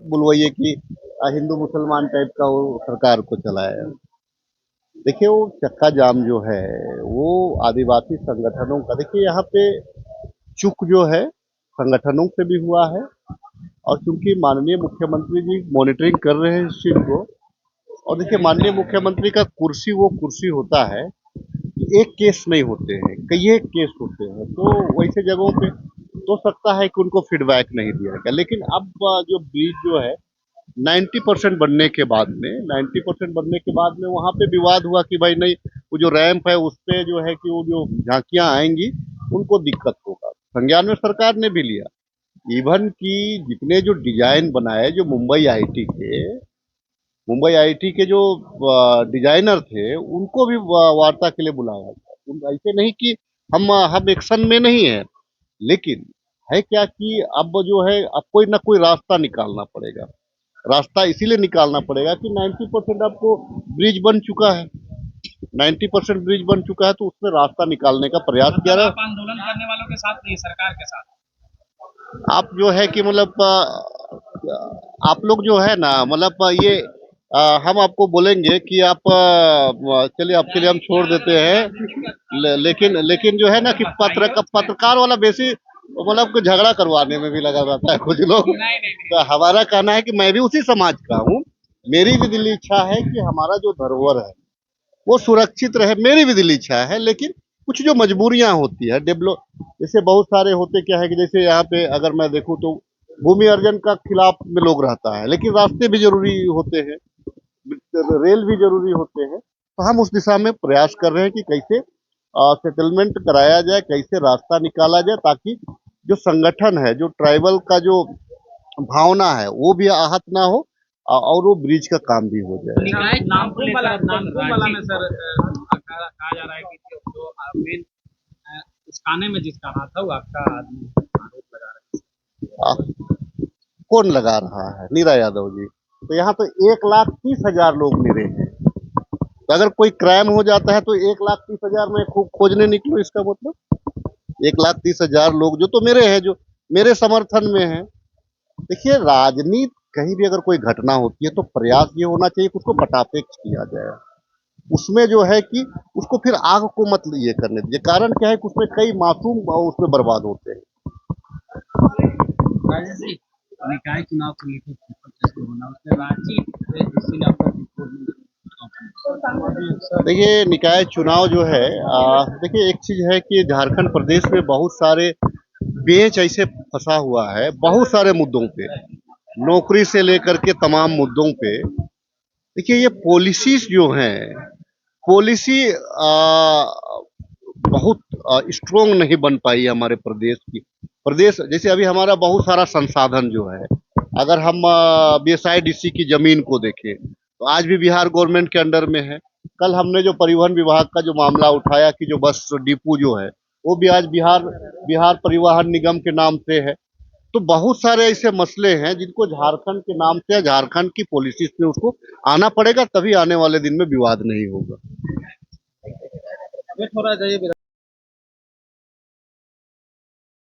बुलवाइए कि हिंदू मुसलमान टाइप का वो सरकार को चलाए। देखिए वो चक्का जाम जो है वो आदिवासी संगठनों का, देखिए यहाँ पे चूक जो है संगठनों से भी हुआ है। और चूंकि माननीय मुख्यमंत्री जी मॉनिटरिंग कर रहे हैं इस चीज को, और देखिए माननीय मुख्यमंत्री का कुर्सी वो कुर्सी होता है, एक केस नहीं होते हैं, कई एक केस होते हैं, तो वैसे जगहों पे तो सकता है कि उनको फीडबैक नहीं दिया गया। लेकिन अब जो ब्रिज जो है 90% बनने के बाद में 90% बनने के बाद में वहां पे विवाद हुआ कि भाई नहीं, वो जो रैंप है उस पे जो है कि वो जो झांकियां आएंगी उनको दिक्कत होगा। संज्ञान में सरकार ने भी लिया। इवन की जितने जो डिजाइन बनाए जो मुंबई आईटी के जो डिजाइनर थे उनको भी वार्ता के लिए बुलाया गया। ऐसे नहीं कि हम एक्शन में नहीं है, लेकिन है क्या कि अब जो है अब कोई ना कोई रास्ता निकालना पड़ेगा। रास्ता इसीलिए निकालना पड़ेगा कि 90% आपको ब्रिज बन चुका है। 90% ब्रिज बन चुका है तो उसमें रास्ता निकालने का प्रयास किया मतलब रहा। आप आंदोलन करने वालों के साथ नहीं, सरकार के साथ। आप जो है कि मतलब आप लोग जो है ना मतलब ये हम आपको बोलेंगे कि आप चलिए आपके लिए हम छोड़ देते हैं। लेकिन लेकिन जो है ना कि पत्रकार वाला बेसी मतलब को झगड़ा करवाने में भी लगा रहता है कुछ लोग। नहीं नहीं नहीं। तो हमारा कहना है कि मैं भी उसी समाज का हूँ। मेरी भी दिली इच्छा है कि हमारा जो धरोहर है वो सुरक्षित रहे, मेरी भी दिली इच्छा है। लेकिन कुछ जो मजबूरियां होती है डेवलप, जैसे बहुत सारे होते क्या है कि जैसे यहाँ पे अगर मैं देखूं तो भूमि अर्जन का खिलाफ में लोग रहता है, लेकिन रास्ते भी जरूरी होते हैं, रेल भी जरूरी होते हैं। तो हम उस दिशा में प्रयास कर रहे हैं कि कैसे सेटलमेंट कराया जाए, कैसे रास्ता निकाला जाए, ताकि जो संगठन है, जो ट्राइबल का जो भावना है वो भी आहत ना हो, और वो ब्रिज का काम भी हो जाए। निकाय नाम को लेकर नामकुम वाला में सर कहा जा रहा है कि जो मेन उस खाने में जिसका हाथ है वो आपका आदमी आरोप लगा रहा आ, कौन लगा रहा है? नीरा यादव जी। तो यहाँ तो 1,30,000 लोग निरे हैं। तो अगर कोई क्राइम हो जाता है तो 1,30,000 में खूब खोजने निकलो, इसका मतलब 1,30,000 लोग जो तो मेरे हैं, जो मेरे समर्थन में है। देखिए राजनीति कहीं भी अगर कोई घटना होती है तो प्रयास ये होना चाहिए कि उसको पटापेक्ष किया जाए। उसमें जो है कि उसको फिर आग को मत ये करने दीजिए। कारण क्या है कि उसमें कई मासूम उसमें बर्बाद होते हैं। है। राजेश जी, निकाय चुनाव को लेकर होना उसमें रांची इसी ने आपका देखिए निकाय चुनाव जो है, देखिए एक चीज है कि झारखंड प्रदेश में बहुत सारे पेच ऐसे फंसा हुआ है, बहुत सारे मुद्दों पे, नौकरी से लेकर के तमाम मुद्दों पे। देखिए ये पॉलिसीज जो हैं, पॉलिसी बहुत स्ट्रोंग नहीं बन पाई है हमारे प्रदेश की। प्रदेश जैसे अभी हमारा बहुत सारा संसाधन जो है, अगर हम बीएसआईडीसी की जमीन को देखें तो आज भी बिहार गवर्नमेंट के अंडर में है। कल हमने जो परिवहन विभाग का जो मामला उठाया कि जो बस डिपो जो है वो भी आज बिहार बिहार परिवहन निगम के नाम से है। तो बहुत सारे ऐसे मसले हैं जिनको झारखंड के नाम से, झारखंड की पॉलिसीज में उसको आना पड़ेगा, तभी आने वाले दिन में विवाद नहीं होगा। थोड़ा जाइए।